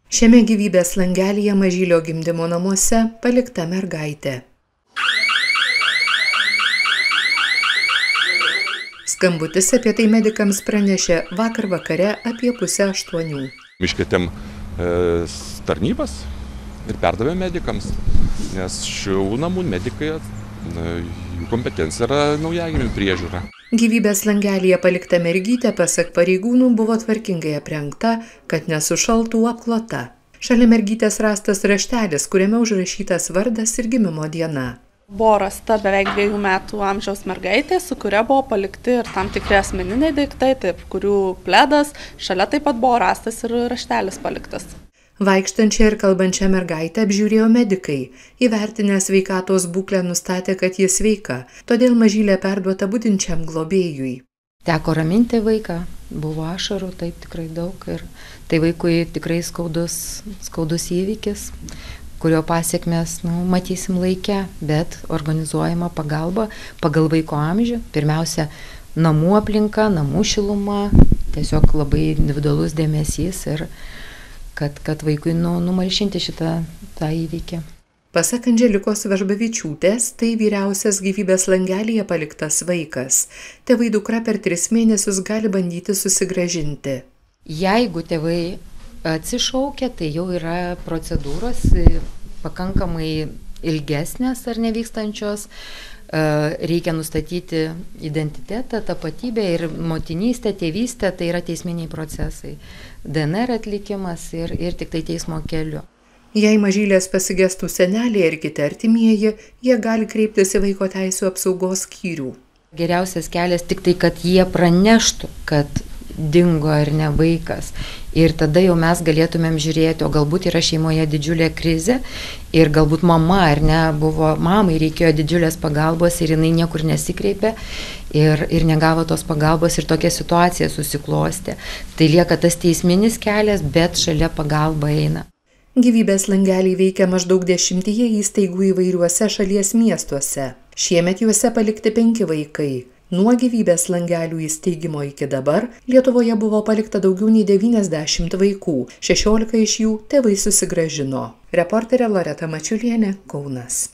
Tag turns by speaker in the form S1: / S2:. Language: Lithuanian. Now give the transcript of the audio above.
S1: Šiame gyvybės langelyje Mažylio gimdymo namuose palikta mergaitė. Skambutis apie tai medikams pranešė vakar vakare apie 7:30.
S2: Iškvietėm tarnybas ir perdavėm medikams, nes šių namų medikai, jų kompetencija yra naujagimių priežiūra.
S1: Gyvybės langelyje palikta mergytė, pasak pareigūnų, buvo tvarkingai aprengta, kad nesušaltų, apklota. Šalia mergytės rastas raštelis, kuriame užrašytas vardas ir gimimo diena.
S3: Buvo rasta beveik 2 metų amžiaus mergaitė, su kuria buvo palikti ir tam tikri asmeniniai daiktai, taip, kurių pledas, šalia taip pat buvo rastas ir raštelis paliktas.
S1: Vaikštančią ir kalbančią mergaitę apžiūrėjo medikai. Įvertinę sveikatos būklę nustatė, kad ji sveika, todėl Mažylė perduota budinčiam globėjui.
S4: Teko raminti vaiką, buvo ašarų, taip tikrai daug ir tai vaikui tikrai skaudus įvykis, kurio pasiekmes matysim laike, bet organizuojama pagalba pagal vaiko amžių. Pirmiausia, namų aplinka, namų šiluma, tiesiog labai individualus dėmesys ir kad vaikui numalšinti tą įvykį.
S1: Pasak Andželikos Vežbavičiūtės, tai vyriausias gyvybės langelyje paliktas vaikas. Tėvai dukra per 3 mėnesius gali bandyti susigrąžinti.
S4: Jeigu tėvai atsišaukia, tai jau yra procedūros pakankamai ilgesnės ar nevykstančios. Reikia nustatyti identitetą, tapatybę ir motinystę, tėvystę, tai yra teisminiai procesai. DNR atlikimas ir tik tai teismo keliu.
S1: Jei Mažylės pasigestų seneliai ir kiti artimieji, jie gali kreiptis į vaiko teisių apsaugos skyrių.
S4: Geriausias kelias tik tai, kad jie praneštų, kad dingo ar ne vaikas. Ir tada jau mes galėtumėm žiūrėti, o galbūt yra šeimoje didžiulė krizė ir galbūt mama ar ne buvo, mamai reikėjo didžiulės pagalbos ir jinai niekur nesikreipė ir negavo tos pagalbos ir tokia situacija susiklostė. Tai lieka tas teisminis kelias, bet šalia pagalba eina.
S1: Gyvybės langeliai veikia maždaug 10 įstaigų įvairiuose šalies miestuose. Šiemet juose palikti 5 vaikai. Nuo gyvybės langelių įsteigimo iki dabar Lietuvoje buvo palikta daugiau nei 90 vaikų, 16 iš jų tėvai susigrąžino. Reporterė Loreta Mačiulienė, Kaunas.